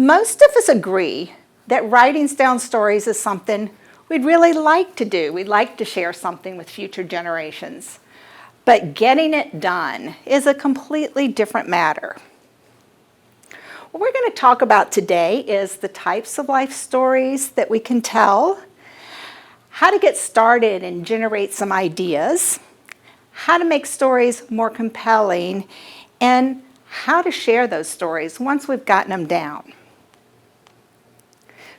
Most of us agree that writing down stories is something we'd really like to do. We'd like to share something with future generations. But getting it done is a completely different matter. What we're going to talk about today is the types of life stories that we can tell, how to get started and generate some ideas, how to make stories more compelling, and how to share those stories once we've gotten them down.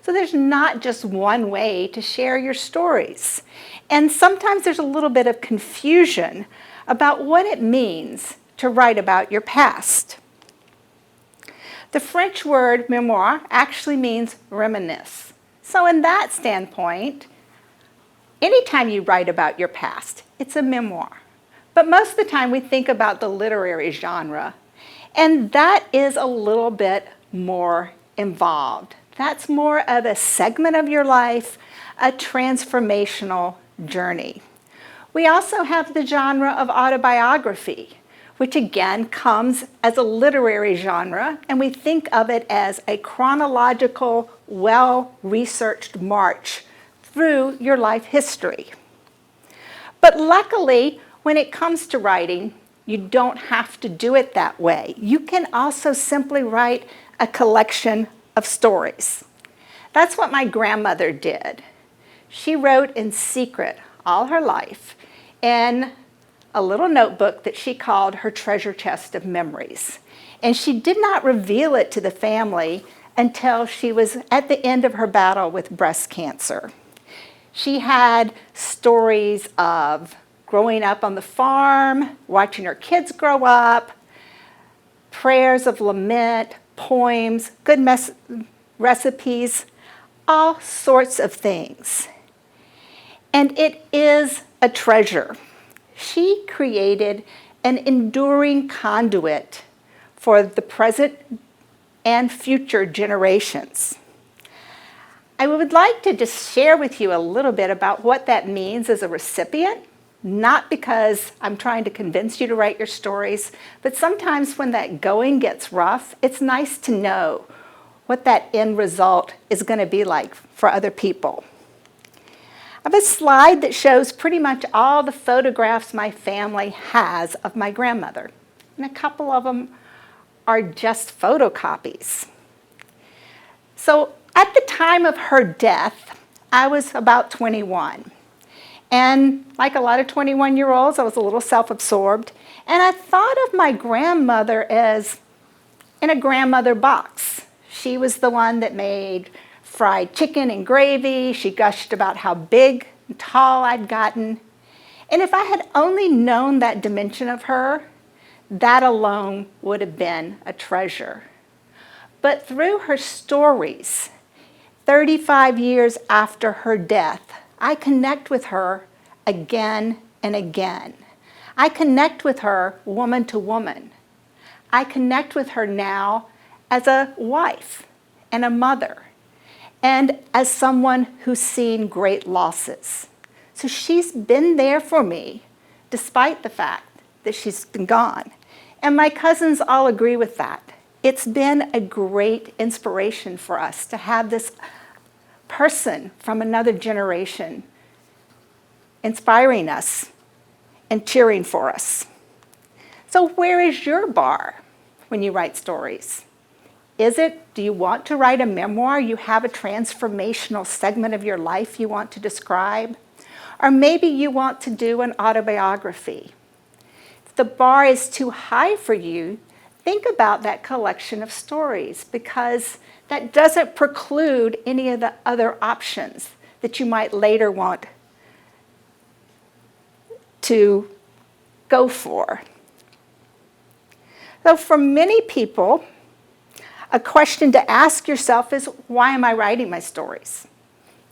So there's not just one way to share your stories. And sometimes there's a little bit of confusion about what it means to write about your past. The French word memoir actually means reminisce. So in that standpoint, anytime you write about your past, it's a memoir. But most of the time we think about the literary genre, and that is a little bit more involved. That's more of a segment of your life, a transformational journey. We also have the genre of autobiography, which again comes as a literary genre, and we think of it as a chronological, well-researched march through your life history. But luckily, when it comes to writing, you don't have to do it that way. You can also simply write a collection of stories. That's what my grandmother did. She wrote in secret all her life in a little notebook that she called her treasure chest of memories. And she did not reveal it to the family until she was at the end of her battle with breast cancer. She had stories of growing up on the farm, watching her kids grow up, prayers of lament, poems, good recipes, all sorts of things. And it is a treasure. She created an enduring conduit for the present and future generations. I would like to just share with you a little bit about what that means as a recipient, not because I'm trying to convince you to write your stories, but sometimes when that going gets rough, it's nice to know what that end result is going to be like for other people. I have a slide that shows pretty much all the photographs my family has of my grandmother, and a couple of them are just photocopies. So at the time of her death, I was about 21. And like a lot of 21-year-olds, I was a little self-absorbed. And I thought of my grandmother as in a grandmother box. She was the one that made fried chicken and gravy. She gushed about how big and tall I'd gotten. And if I had only known that dimension of her, that alone would have been a treasure. But through her stories, 35 years after her death, I connect with her again and again. I connect with her woman to woman. I connect with her now as a wife and a mother and as someone who's seen great losses. So she's been there for me despite the fact that she's been gone. And my cousins all agree with that. It's been a great inspiration for us to have this person from another generation inspiring us and cheering for us. So where is your bar when you write stories? Do you want to write a memoir? You have a transformational segment of your life you want to describe? Or maybe you want to do an autobiography. If the bar is too high for you, think about that collection of stories, because that doesn't preclude any of the other options that you might later want to go for. So for many people, a question to ask yourself is, why am I writing my stories?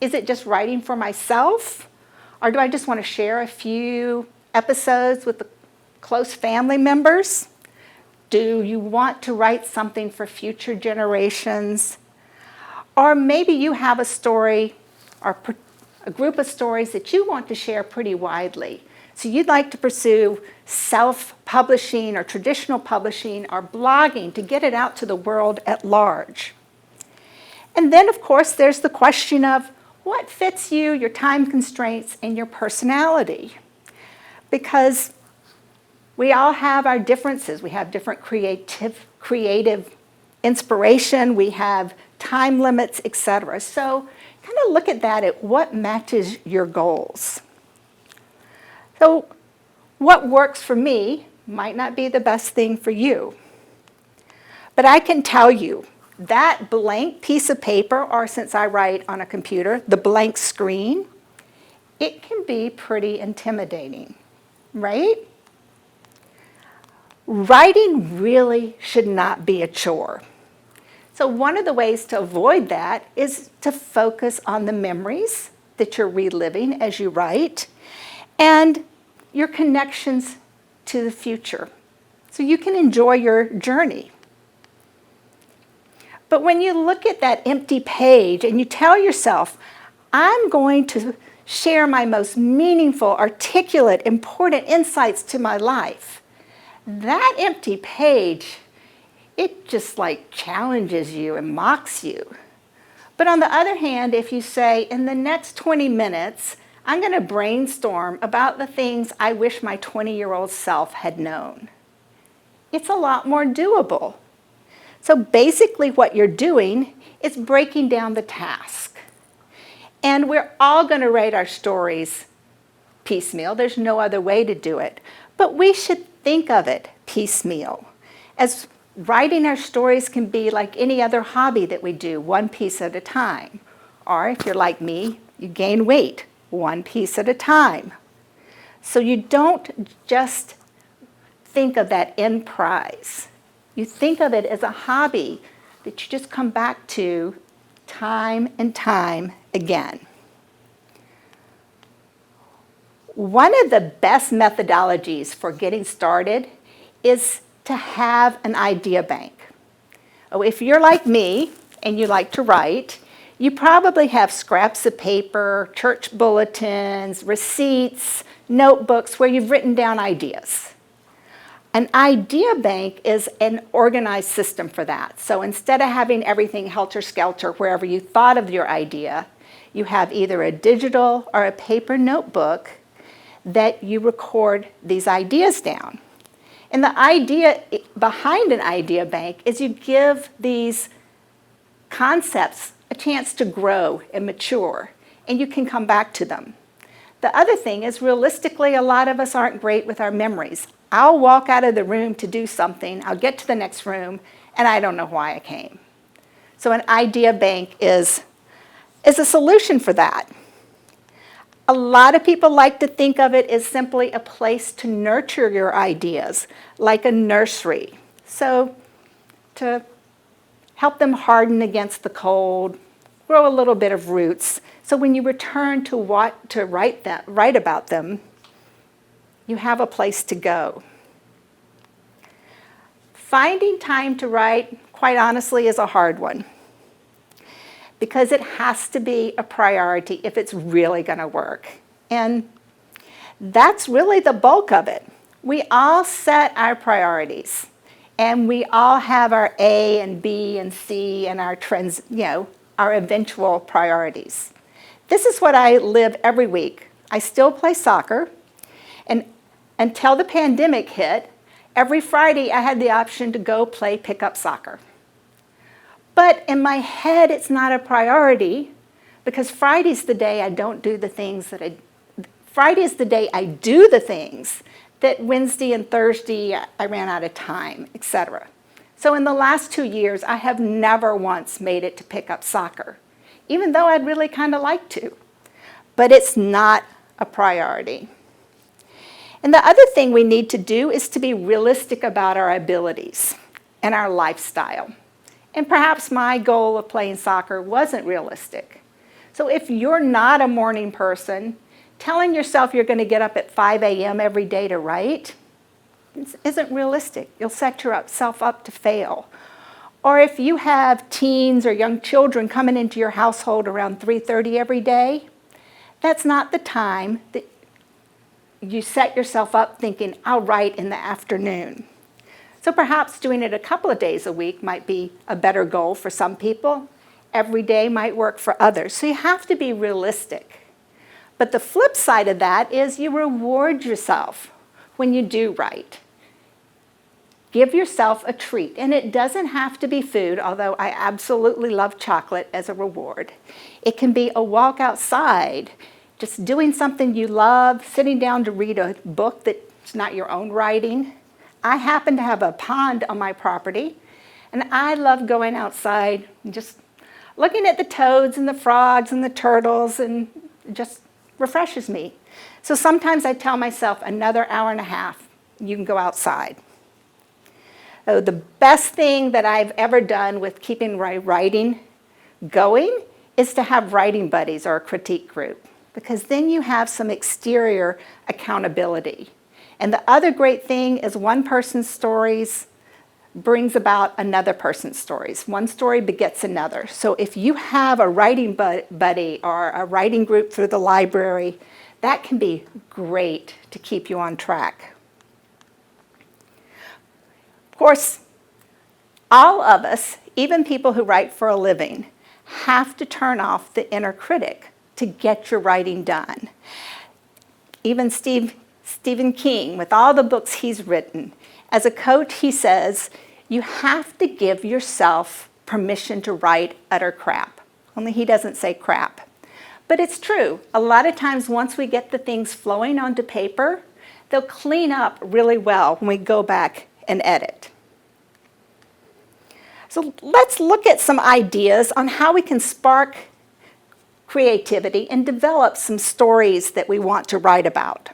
Is it just writing for myself? Or do I just want to share a few episodes with the close family members? Do you want to write something for future generations? Or maybe you have a story or a group of stories that you want to share pretty widely. So you'd like to pursue self-publishing or traditional publishing or blogging to get it out to the world at large. And then, of course, there's the question of what fits you, your time constraints, and your personality. Because we all have our differences. We have different creative inspiration. We have time limits, etc. So kind of look at that, at what matches your goals. So what works for me might not be the best thing for you. But I can tell you, that blank piece of paper, or since I write on a computer, the blank screen, it can be pretty intimidating, right? Writing really should not be a chore. So one of the ways to avoid that is to focus on the memories that you're reliving as you write and your connections to the future, so you can enjoy your journey. But when you look at that empty page and you tell yourself, I'm going to share my most meaningful, articulate, important insights to my life, that empty page, it just like challenges you and mocks you. But on the other hand, if you say, in the next 20 minutes, I'm going to brainstorm about the things I wish my 20-year-old self had known, it's a lot more doable. So basically what you're doing is breaking down the task. And we're all going to write our stories piecemeal. There's no other way to do it. But we should think of it piecemeal. As writing our stories can be like any other hobby that we do, one piece at a time. Or if you're like me, you gain weight, one piece at a time. So you don't just think of that end prize. You think of it as a hobby that you just come back to time and time again. One of the best methodologies for getting started is to have an idea bank. Oh, if you're like me and you like to write, you probably have scraps of paper, church bulletins, receipts, notebooks where you've written down ideas. An idea bank is an organized system for that. So instead of having everything helter-skelter wherever you thought of your idea, you have either a digital or a paper notebook that you record these ideas down. And the idea behind an idea bank is you give these concepts a chance to grow and mature, and you can come back to them. The other thing is, realistically, a lot of us aren't great with our memories. I'll walk out of the room to do something, I'll get to the next room, and I don't know why I came. So an idea bank is a solution for that. A lot of people like to think of it as simply a place to nurture your ideas, like a nursery. So to help them harden against the cold, grow a little bit of roots, so when you return to write about them, you have a place to go. Finding time to write, quite honestly, is a hard one, because it has to be a priority if it's really going to work. And that's really the bulk of it. We all set our priorities, and we all have our A and B and C and our our eventual priorities. This is what I live every week. I still play soccer, and until the pandemic hit, every Friday I had the option to go play pickup soccer. But in my head, it's not a priority, because Friday's the day I don't do the things that Friday's the day I do the things that Wednesday and Thursday I ran out of time, etc. So in the last 2 years, I have never once made it to pick up soccer, even though I'd really kind of like to. But it's not a priority. And the other thing we need to do is to be realistic about our abilities and our lifestyle. And perhaps my goal of playing soccer wasn't realistic. So if you're not a morning person, telling yourself you're going to get up at 5 a.m. every day to write isn't realistic. You'll set yourself up to fail. Or if you have teens or young children coming into your household around 3:30 every day, that's not the time that you set yourself up thinking, I'll write in the afternoon. So perhaps doing it a couple of days a week might be a better goal for some people, Every day might work for others. So you have to be realistic. But the flip side of that is you reward yourself when you do write. Give yourself a treat, and it doesn't have to be food, although I absolutely love chocolate as a reward. It can be a walk outside, just doing something you love, sitting down to read a book that's not your own writing. I happen to have a pond on my property, and I love going outside and just looking at the toads and the frogs and the turtles, and it just refreshes me. So sometimes I tell myself another hour and a half, you can go outside. So the best thing that I've ever done with keeping my writing going is to have writing buddies or a critique group, because then you have some exterior accountability. And the other great thing is one person's stories brings about another person's stories. One story begets another. So if you have a writing buddy or a writing group through the library, that can be great to keep you on track. Of course, all of us, even people who write for a living, have to turn off the inner critic to get your writing done. Even Stephen King, with all the books he's written, as a coach, he says, you have to give yourself permission to write utter crap. Only he doesn't say crap. But it's true. A lot of times once we get the things flowing onto paper, they'll clean up really well when we go back and edit. So let's look at some ideas on how we can spark creativity and develop some stories that we want to write about.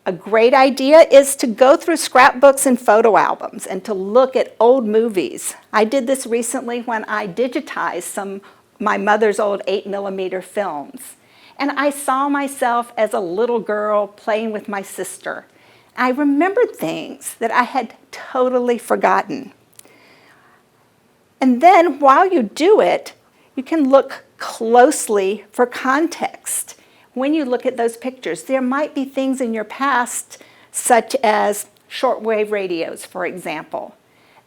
A great idea is to go through scrapbooks and photo albums and to look at old movies. I did this recently when I digitized some my mother's old 8mm films. And I saw myself as a little girl playing with my sister. I remembered things that I had totally forgotten. And then while you do it, you can look closely for context. When you look at those pictures, there might be things in your past, such as shortwave radios, for example,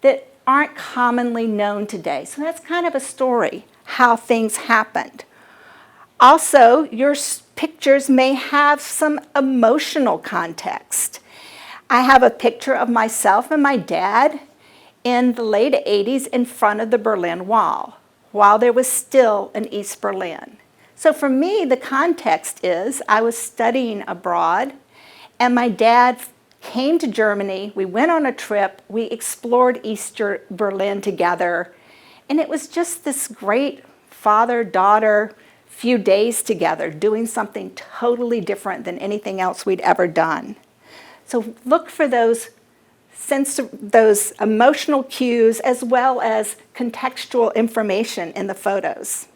that aren't commonly known today. So that's kind of a story, how things happened. Also, your pictures may have some emotional context. I have a picture of myself and my dad in the late 80s in front of the Berlin Wall, while there was still an East Berlin. So for me, the context is I was studying abroad, and my dad came to Germany. We went on a trip. We explored East Berlin together, and it was just this great father-daughter few days together doing something totally different than anything else we'd ever done. So look for those emotional cues as well as contextual information in the photos.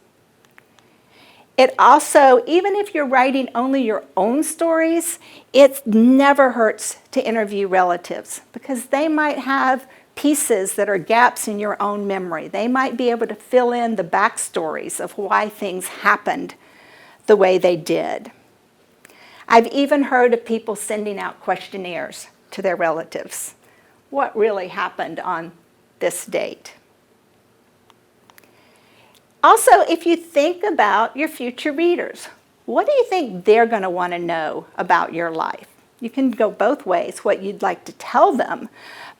It also, even if you're writing only your own stories, it never hurts to interview relatives because they might have pieces that are gaps in your own memory. They might be able to fill in the backstories of why things happened the way they did. I've even heard of people sending out questionnaires to their relatives. What really happened on this date? Also, if you think about your future readers, what do you think they're going to want to know about your life? You can go both ways, what you'd like to tell them,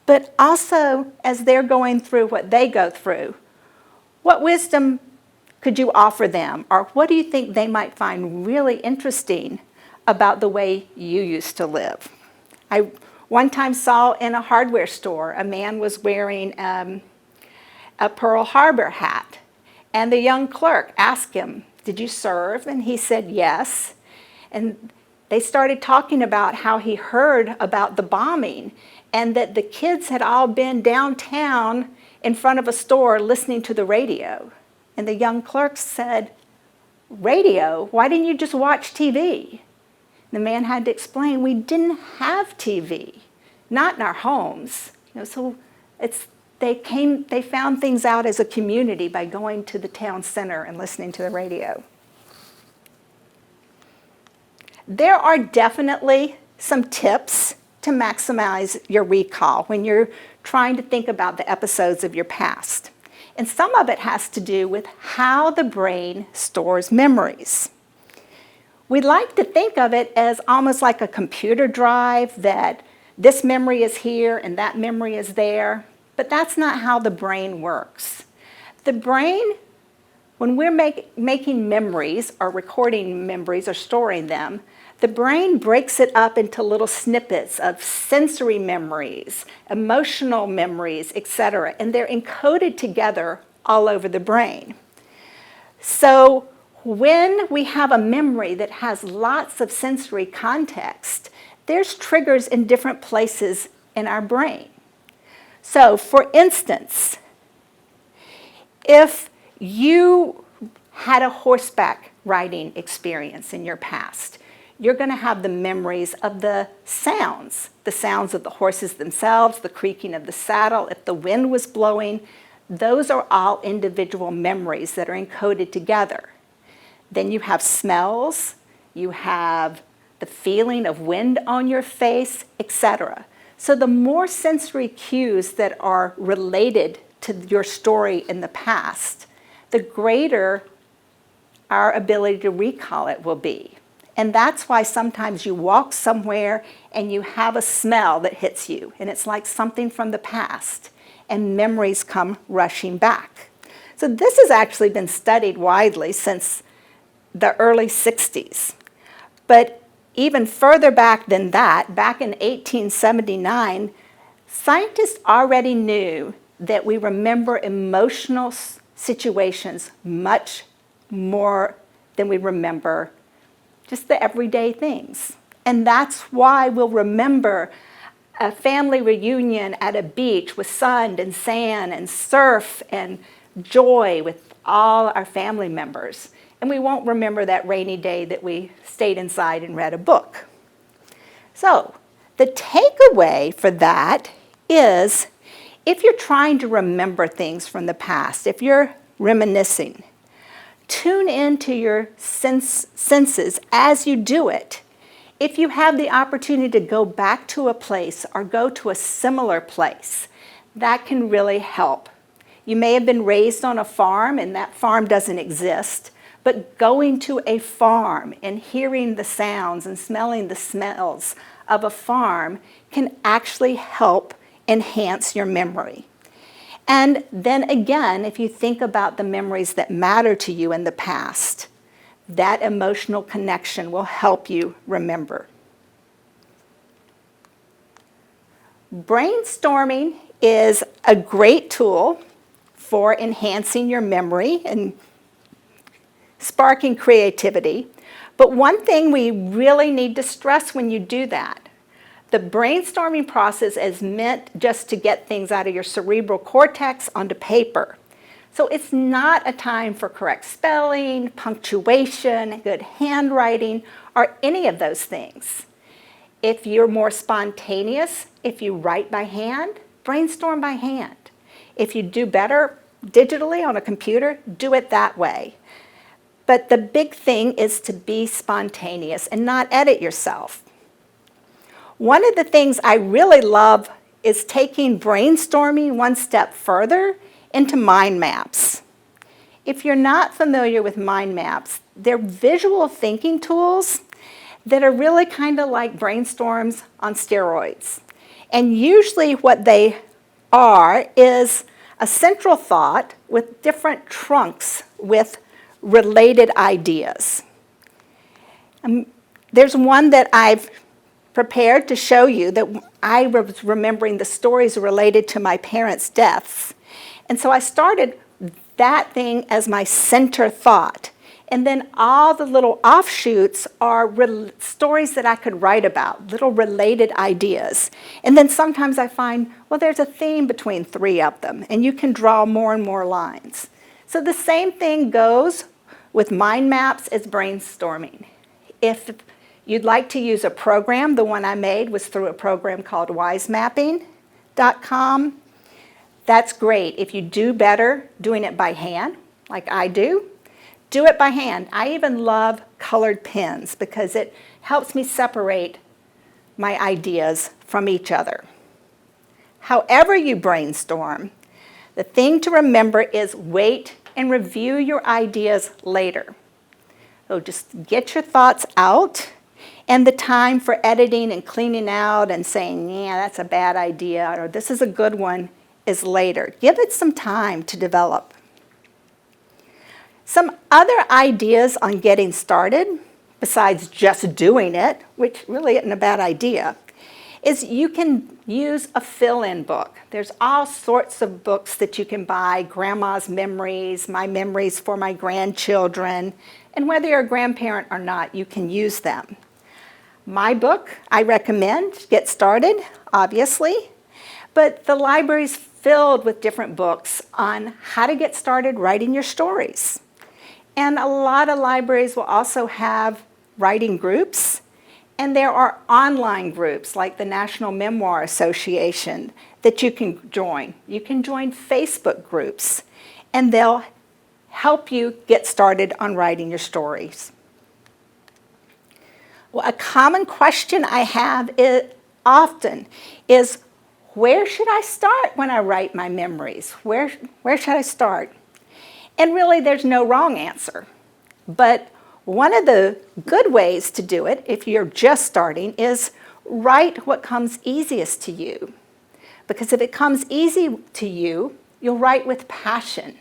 but also as they're going through what they go through, what wisdom could you offer them, or what do you think they might find really interesting about the way you used to live? I one time saw in a hardware store, a man was wearing a Pearl Harbor hat. And the young clerk asked him, "Did you serve?" And he said, "Yes." And they started talking about how he heard about the bombing and that the kids had all been downtown in front of a store listening to the radio. And the young clerk said, "Radio? Why didn't you just watch TV?" The man had to explain, we didn't have TV, not in our homes. So they found things out as a community by going to the town center and listening to the radio. There are definitely some tips to maximize your recall when you're trying to think about the episodes of your past. And some of it has to do with how the brain stores memories. We like to think of it as almost like a computer drive, that this memory is here and that memory is there, but that's not how the brain works. The brain, when we're making memories or recording memories or storing them, the brain breaks it up into little snippets of sensory memories, emotional memories, etc., and they're encoded together all over the brain. So when we have a memory that has lots of sensory context, there's triggers in different places in our brain. So, for instance, if you had a horseback riding experience in your past, you're going to have the memories of the sounds of the horses themselves, the creaking of the saddle, if the wind was blowing. Those are all individual memories that are encoded together. Then you have smells, you have the feeling of wind on your face, etc. So the more sensory cues that are related to your story in the past, the greater our ability to recall it will be. And that's why sometimes you walk somewhere and you have a smell that hits you, and it's like something from the past, and memories come rushing back. So this has actually been studied widely since the early 60s. But even further back than that, back in 1879, scientists already knew that we remember emotional situations much more than we remember just the everyday things. And that's why we'll remember a family reunion at a beach with sun and sand and surf and joy with all our family members. And we won't remember that rainy day that we stayed inside and read a book. So the takeaway for that is, if you're trying to remember things from the past, if you're reminiscing, tune into your senses as you do it. If you have the opportunity to go back to a place or go to a similar place, that can really help. You may have been raised on a farm and that farm doesn't exist, but going to a farm and hearing the sounds and smelling the smells of a farm can actually help enhance your memory. And then again, if you think about the memories that matter to you in the past, that emotional connection will help you remember. Brainstorming is a great tool for enhancing your memory and sparking creativity. But one thing we really need to stress when you do that, the brainstorming process is meant just to get things out of your cerebral cortex onto paper. So it's not a time for correct spelling, punctuation, good handwriting, or any of those things. If you're more spontaneous, if you write by hand, brainstorm by hand. If you do better digitally on a computer, do it that way. But the big thing is to be spontaneous and not edit yourself. One of the things I really love is taking brainstorming one step further into mind maps. If you're not familiar with mind maps, they're visual thinking tools that are really kind of like brainstorms on steroids. And usually what they are is a central thought with different trunks with related ideas. There's one that I've prepared to show you that I was remembering the stories related to my parents' deaths. And so I started that thing as my center thought. And then all the little offshoots are stories that I could write about, little related ideas. And then sometimes I find, well, there's a theme between three of them, and you can draw more and more lines. So the same thing goes with mind maps as brainstorming. If you'd like to use a program, the one I made was through a program called wisemapping.com. That's great. If you do better doing it by hand, like I do it by hand. I even love colored pens because it helps me separate my ideas from each other. However you brainstorm, The thing to remember is wait and review your ideas later. So just get your thoughts out, and the time for editing and cleaning out and saying, yeah, that's a bad idea, or this is a good one, is later. Give it some time to develop. Some other ideas on getting started, besides just doing it, which really isn't a bad idea, is you can use a fill-in book. There's all sorts of books that you can buy, Grandma's Memories, My Memories for My Grandchildren, and whether you're a grandparent or not, you can use them. My book, I recommend, get started, obviously, but the library's filled with different books on how to get started writing your stories. And a lot of libraries will also have writing groups, and there are online groups like the National Memoir Association that you can join. You can join Facebook groups, and they'll help you get started on writing your stories. Well, a common question I have often is, where should I start when I write my memories? Where should I start? And really, there's no wrong answer. But one of the good ways to do it, if you're just starting, is write what comes easiest to you. Because if it comes easy to you, you'll write with passion,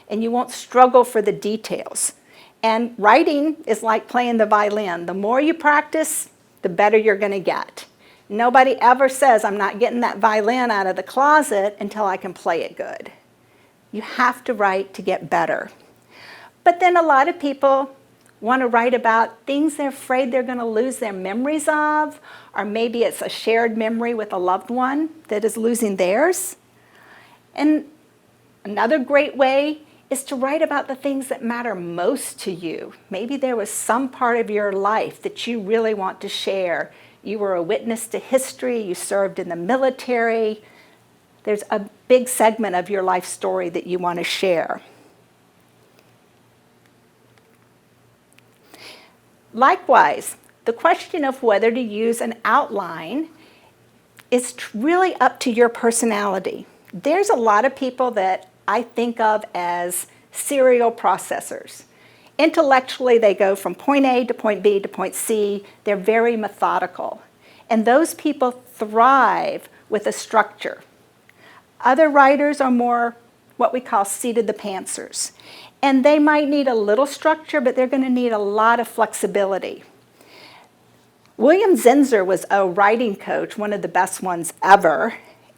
and you won't struggle for the details. And writing is like playing the violin. The more you practice, the better you're going to get. Nobody ever says, I'm not getting that violin out of the closet until I can play it good. You have to write to get better. But then a lot of people want to write about things they're afraid they're going to lose their memories of, or maybe it's a shared memory with a loved one that is losing theirs. And another great way is to write about the things that matter most to you. Maybe there was some part of your life that you really want to share. You were a witness to history, you served in the military. There's a big segment of your life story that you want to share. Likewise, the question of whether to use an outline is really up to your personality. There's a lot of people that I think of as serial processors. Intellectually, they go from point A to point B to point C. They're very methodical. And those people thrive with a structure. Other writers are more what we call seat-of-the-pantsers. And they might need a little structure, but they're going to need a lot of flexibility. William Zinsser was a writing coach, one of the best ones ever.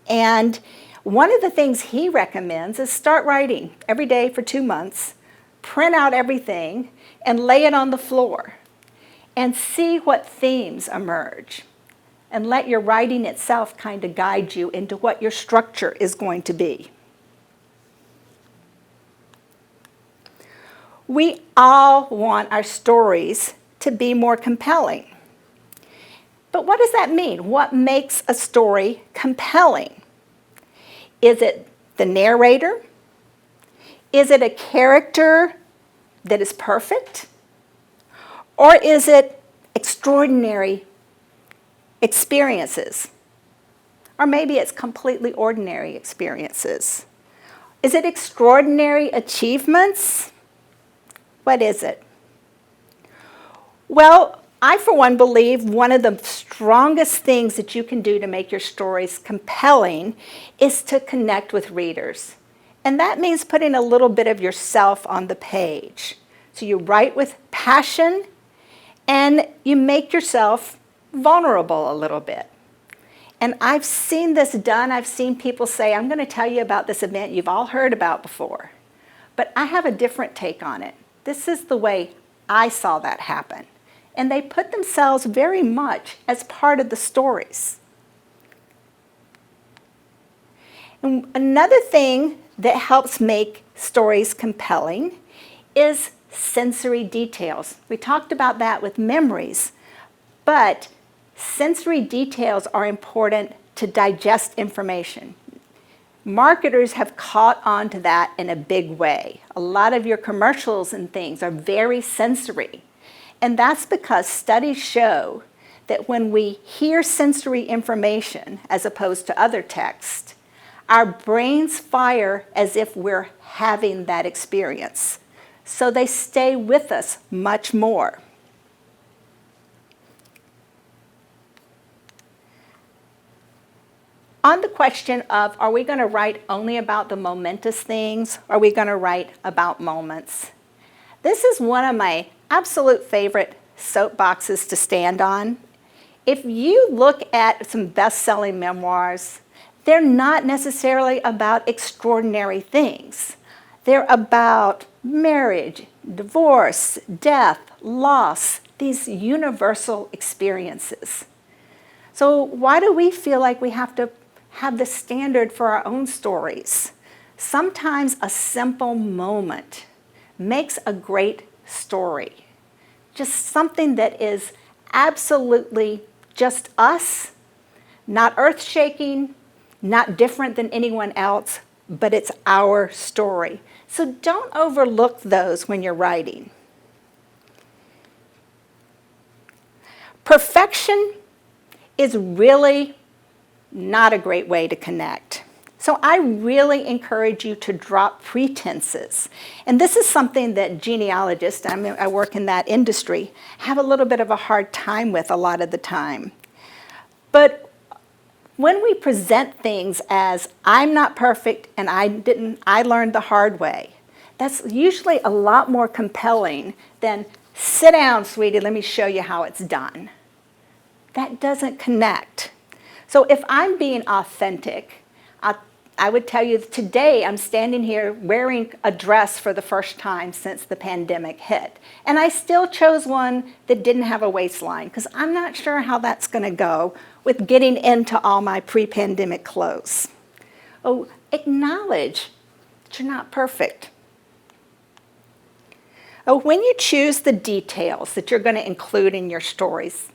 And one of the things he recommends is start writing every day for 2 months, print out everything, and lay it on the floor, and see what themes emerge. And let your writing itself kind of guide you into what your structure is going to be. We all want our stories to be more compelling. But what does that mean? What makes a story compelling? Is it the narrator? Is it a character that is perfect? Or is it extraordinary experiences? Or maybe it's completely ordinary experiences. Is it extraordinary achievements? What is it? Well, I, for one, believe one of the strongest things that you can do to make your stories compelling is to connect with readers. And that means putting a little bit of yourself on the page. So you write with passion, and you make yourself vulnerable a little bit. And I've seen this done. I've seen people say, I'm going to tell you about this event you've all heard about before. But I have a different take on it. This is the way I saw that happen. And they put themselves very much as part of the stories. And another thing that helps make stories compelling is sensory details. We talked about that with memories, but sensory details are important to digest information. Marketers have caught on to that in a big way. A lot of your commercials and things are very sensory. And that's because studies show that when we hear sensory information as opposed to other text, Our brains fire as if we're having that experience, so they stay with us much more. On the question of, are we going to write only about the momentous things, or are we going to write about moments? This is one of my absolute favorite soapboxes to stand on. If you look at some best-selling memoirs, they're not necessarily about extraordinary things. They're about marriage, divorce, death, loss, these universal experiences. So why do we feel like we have to have the standard for our own stories? Sometimes a simple moment makes a great story. Just something that is absolutely just us, not earth-shaking, not different than anyone else, but it's our story. So don't overlook those when you're writing. Perfection is really not a great way to connect. So I really encourage you to drop pretenses. And this is something that genealogists, I work in that industry, have a little bit of a hard time with a lot of the time. But when we present things as, I'm not perfect and I learned the hard way, that's usually a lot more compelling than, sit down, sweetie, let me show you how it's done. That doesn't connect. So if I'm being authentic, I would tell you today I'm standing here wearing a dress for the first time since the pandemic hit. And I still chose one that didn't have a waistline because I'm not sure how that's going to go with getting into all my pre-pandemic clothes. Oh, acknowledge that you're not perfect. Oh, when you choose the details that you're going to include in your stories,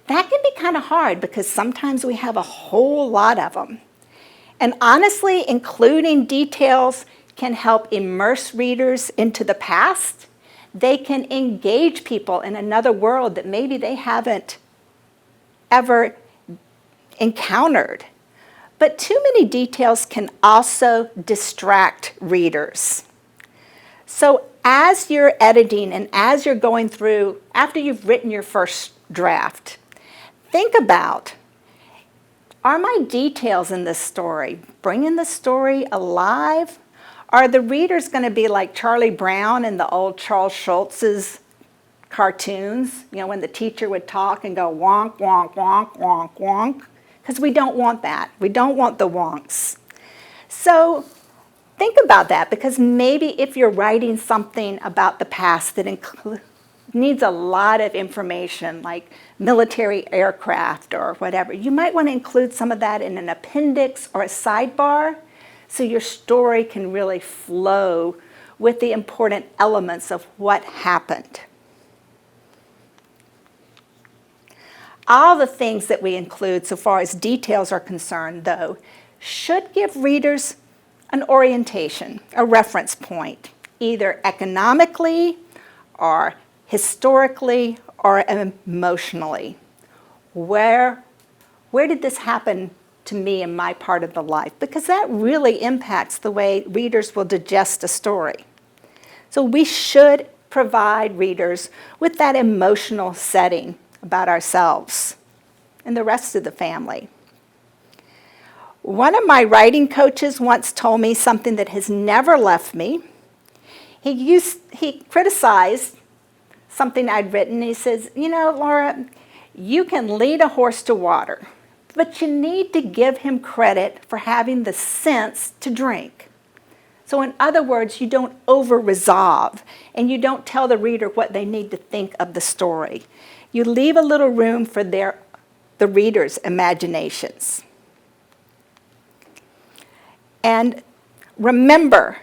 that can be kind of hard because sometimes we have a whole lot of them. And honestly, including details can help immerse readers into the past. They can engage people in another world that maybe they haven't ever encountered. But too many details can also distract readers. So as you're editing and as you're going through, after you've written your first draft, think about, are my details in this story bringing the story alive? Are the readers going to be like Charlie Brown in the old Charles Schulz's cartoons? You know, when the teacher would talk and go wonk, wonk, wonk, wonk, wonk? Because we don't want that. We don't want the wonks. So think about that, because maybe if you're writing something about the past that needs a lot of information, like military aircraft or whatever, you might want to include some of that in an appendix or a sidebar so your story can really flow with the important elements of what happened. All the things that we include so far as details are concerned, though, should give readers an orientation, a reference point, either economically or historically or emotionally. Where did this happen to me in my part of the life? Because that really impacts the way readers will digest a story. So we should provide readers with that emotional setting about ourselves and the rest of the family. One of my writing coaches once told me something that has never left me. He criticized something I'd written. He says, you know, Laura, you can lead a horse to water, but you need to give him credit for having the sense to drink. So in other words, you don't over-resolve and you don't tell the reader what they need to think of the story. You leave a little room for the reader's imaginations. And remember,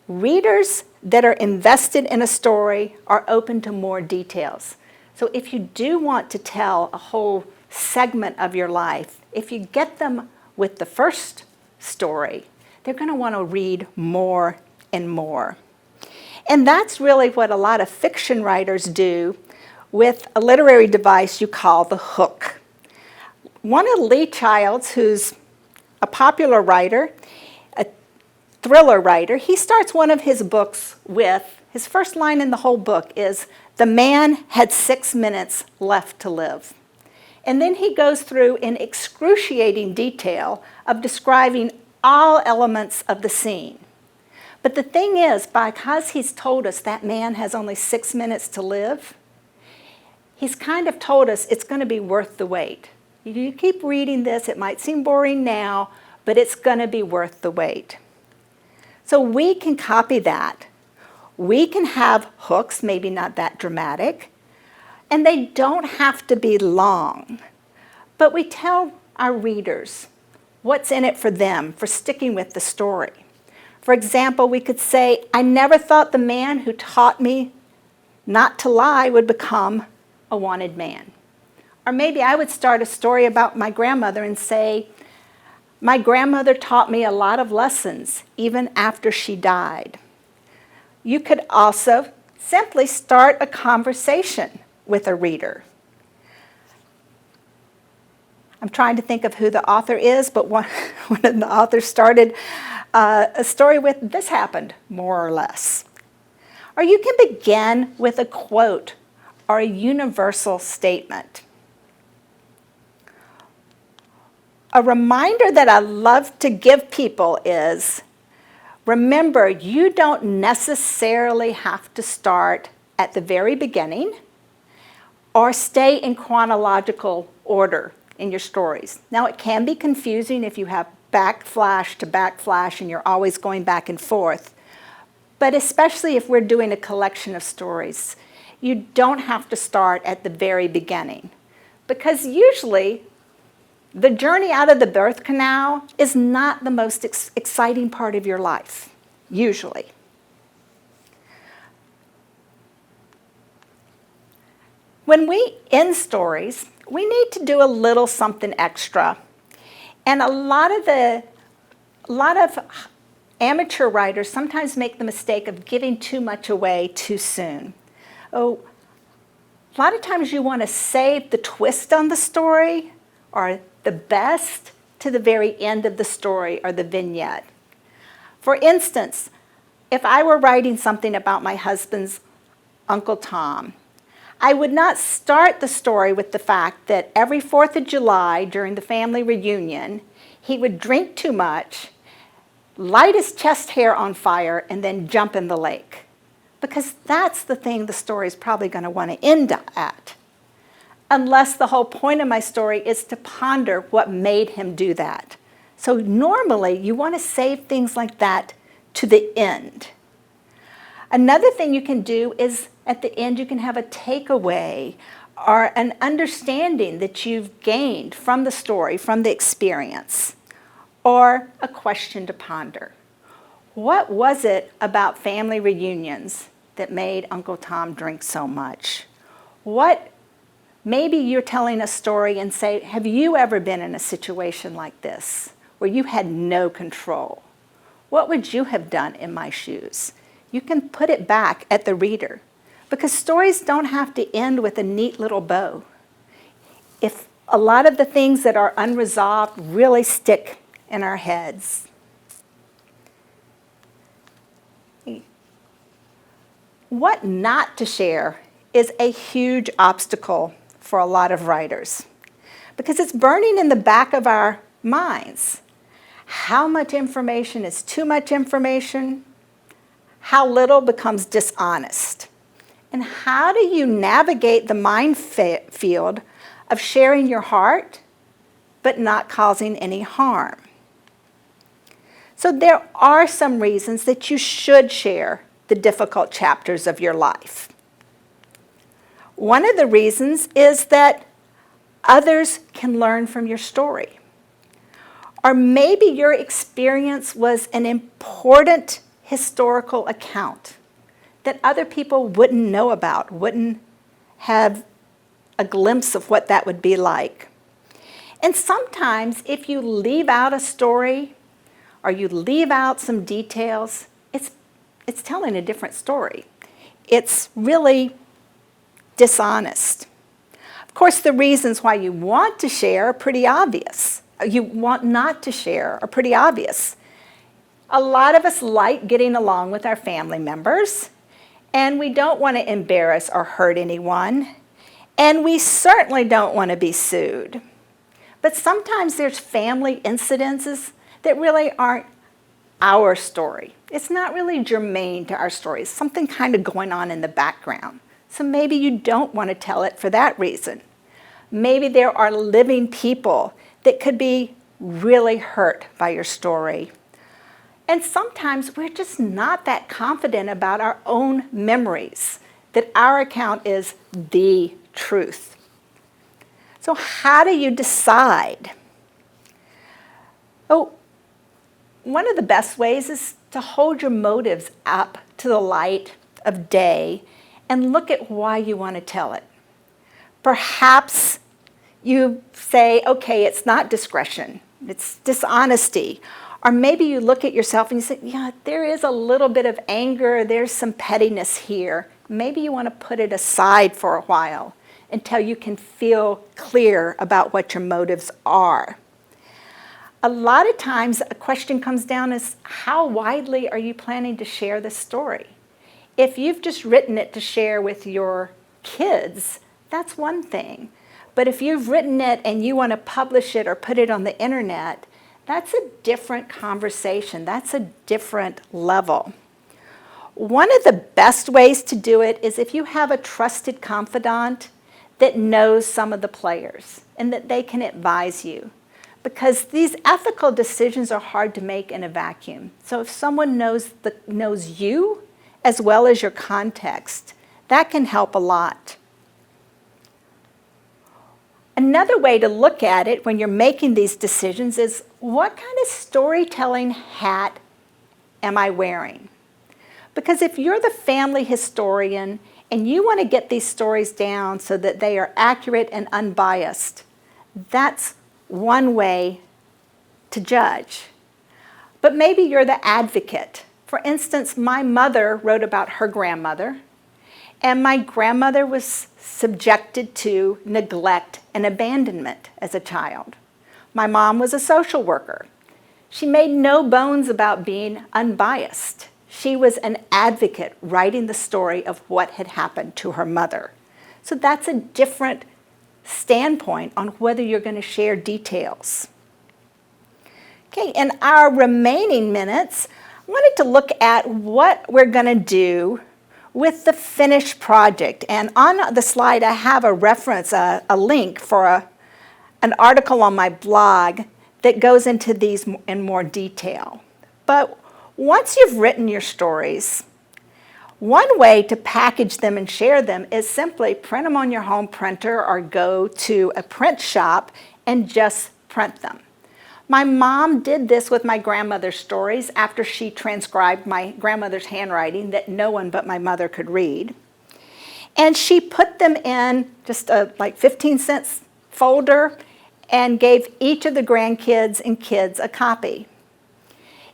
readers that are invested in a story are open to more details. So if you do want to tell a whole segment of your life, if you get them with the first story, they're going to want to read more and more. And that's really what a lot of fiction writers do with a literary device you call the hook. One of Lee Child's, who's a popular writer, a thriller writer. He starts one of his books with, his first line in the whole book is, "The man had 6 minutes left to live." And then he goes through in excruciating detail of describing all elements of the scene. But the thing is, because he's told us that man has only 6 minutes to live, he's kind of told us it's going to be worth the wait. You keep reading this, it might seem boring now, but it's going to be worth the wait. So we can copy that. We can have hooks, maybe not that dramatic, and they don't have to be long. But we tell our readers what's in it for them, for sticking with the story. For example, we could say, "I never thought the man who taught me not to lie would become a wanted man." Or maybe I would start a story about my grandmother and say, "My grandmother taught me a lot of lessons, even after she died." You could also simply start a conversation with a reader. I'm trying to think of who the author is, but one of the authors started a story with, "This happened," more or less. Or you can begin with a quote or a universal statement. A reminder that I love to give people is, remember, you don't necessarily have to start at the very beginning or stay in chronological order in your stories. Now, it can be confusing if you have backflash to backflash and you're always going back and forth, but especially if we're doing a collection of stories, you don't have to start at the very beginning, because usually the journey out of the birth canal is not the most exciting part of your life, usually. When we end stories, we need to do a little something extra. And a lot of amateur writers sometimes make the mistake of giving too much away too soon. A lot of times you want to save the twist on the story or the best to the very end of the story or the vignette. For instance, if I were writing something about my husband's Uncle Tom, I would not start the story with the fact that every 4th of July during the family reunion, he would drink too much, light his chest hair on fire, and then jump in the lake. Because that's the thing the story is probably going to want to end at. Unless the whole point of my story is to ponder what made him do that. So normally, you want to save things like that to the end. Another thing you can do is at the end you can have a takeaway or an understanding that you've gained from the story, from the experience, or a question to ponder. What was it about family reunions that made Uncle Tom drink so much? Maybe you're telling a story and say, have you ever been in a situation like this where you had no control? What would you have done in my shoes? You can put it back at the reader, because stories don't have to end with a neat little bow. If a lot of the things that are unresolved really stick in our heads. What not to share is a huge obstacle for a lot of writers, because it's burning in the back of our minds. How much information is too much information? How little becomes dishonest? And how do you navigate the minefield of sharing your heart but not causing any harm? So there are some reasons that you should share the difficult chapters of your life. One of the reasons is that others can learn from your story. Or maybe your experience was an important historical account that other people wouldn't know about, wouldn't have a glimpse of what that would be like. And sometimes if you leave out a story or you leave out some details, it's telling a different story. It's really dishonest. Of course, the reasons why you want to share are pretty obvious. You want not to share are pretty obvious. A lot of us like getting along with our family members, and we don't want to embarrass or hurt anyone, and we certainly don't want to be sued. But sometimes there's family incidences that really aren't our story. It's not really germane to our story. It's something kind of going on in the background. So maybe you don't want to tell it for that reason. Maybe there are living people that could be really hurt by your story. And sometimes we're just not that confident about our own memories, that our account is the truth. So how do you decide? Oh, one of the best ways is to hold your motives up to the light of day and look at why you want to tell it. Perhaps you say, okay, it's not discretion, it's dishonesty. Or maybe you look at yourself and you say, yeah, there is a little bit of anger, there's some pettiness here. Maybe you want to put it aside for a while until you can feel clear about what your motives are. A lot of times a question comes down as, how widely are you planning to share this story? If you've just written it to share with your kids, that's one thing. But if you've written it and you want to publish it or put it on the internet, that's a different conversation. That's a different level. One of the best ways to do it is if you have a trusted confidant that knows some of the players and that they can advise you. Because these ethical decisions are hard to make in a vacuum. So if someone knows you as well as your context, that can help a lot. Another way to look at it when you're making these decisions is, what kind of storytelling hat am I wearing? Because if you're the family historian and you want to get these stories down so that they are accurate and unbiased, that's one way to judge. But maybe you're the advocate. For instance, my mother wrote about her grandmother, and my grandmother was subjected to neglect and abandonment as a child. My mom was a social worker. She made no bones about being unbiased. She was an advocate writing the story of what had happened to her mother. So that's a different standpoint on whether you're going to share details. Okay, in our remaining minutes, I wanted to look at what we're going to do with the finished project. And on the slide, I have a reference, a link for an article on my blog that goes into these in more detail. But once you've written your stories, one way to package them and share them is simply print them on your home printer or go to a print shop and just print them. My mom did this with my grandmother's stories after she transcribed my grandmother's handwriting that no one but my mother could read. And she put them in just a 15-cent folder and gave each of the grandkids and kids a copy.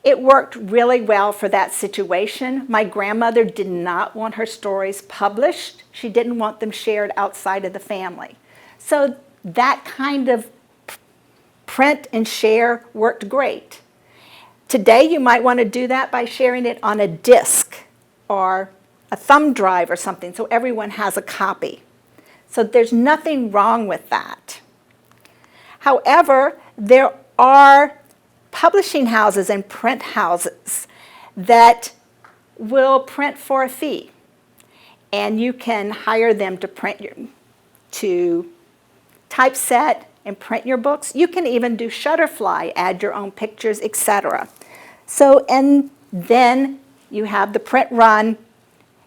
It worked really well for that situation. My grandmother did not want her stories published. She didn't want them shared outside of the family. So that kind of print and share worked great. Today you might want to do that by sharing it on a disk or a thumb drive or something so everyone has a copy. So there's nothing wrong with that. However, there are publishing houses and print houses that will print for a fee. And you can hire them to typeset and print your books. You can even do Shutterfly, add your own pictures, etc. So, and then you have the print run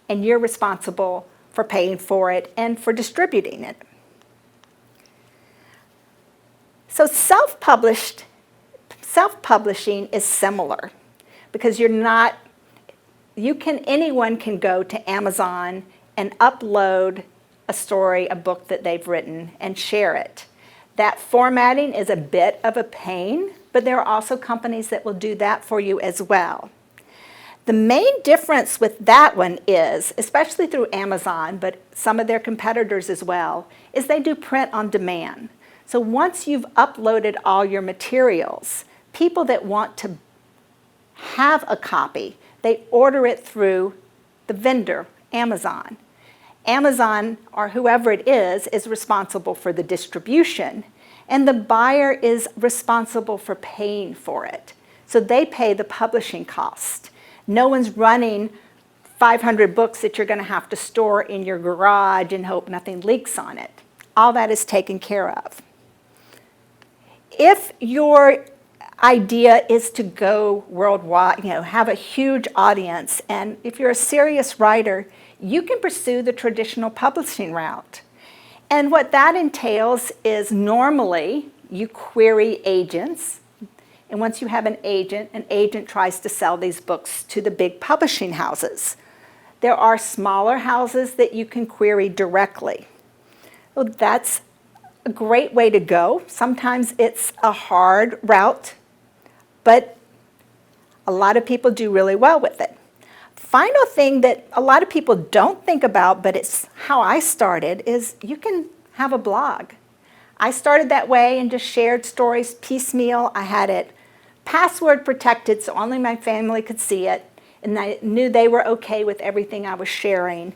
and you're responsible for paying for it and for distributing it. So self-publishing is similar because anyone can go to Amazon and upload a story, a book that they've written and share it. That formatting is a bit of a pain, but there are also companies that will do that for you as well. The main difference with that one is, especially through Amazon, but some of their competitors as well, is they do print on demand. So once you've uploaded all your materials, people that want to have a copy, they order it through the vendor, Amazon. Amazon, or whoever it is responsible for the distribution, and the buyer is responsible for paying for it. So they pay the publishing cost. No one's running 500 books that you're going to have to store in your garage and hope nothing leaks on it. All that is taken care of. If your idea is to go worldwide, have a huge audience, and if you're a serious writer, you can pursue the traditional publishing route. And what that entails is normally you query agents. And once you have an agent tries to sell these books to the big publishing houses. There are smaller houses that you can query directly. Well, that's a great way to go. Sometimes it's a hard route, but a lot of people do really well with it. Final thing that a lot of people don't think about, but it's how I started, is you can have a blog. I started that way and just shared stories piecemeal. I had it password protected so only my family could see it, and I knew they were okay with everything I was sharing.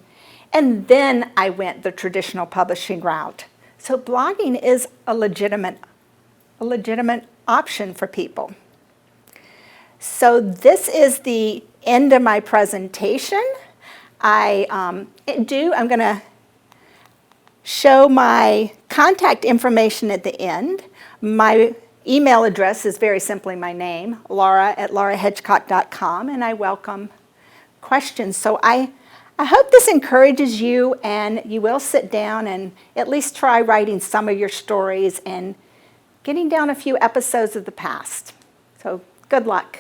And then I went the traditional publishing route. So blogging is a legitimate option for people. So this is the end of my presentation. I'm going to show my contact information at the end. My email address is very simply my name, laura@laurahedgecock.com, and I welcome questions. So I hope this encourages you, and you will sit down and at least try writing some of your stories and getting down a few episodes of the past. So good luck.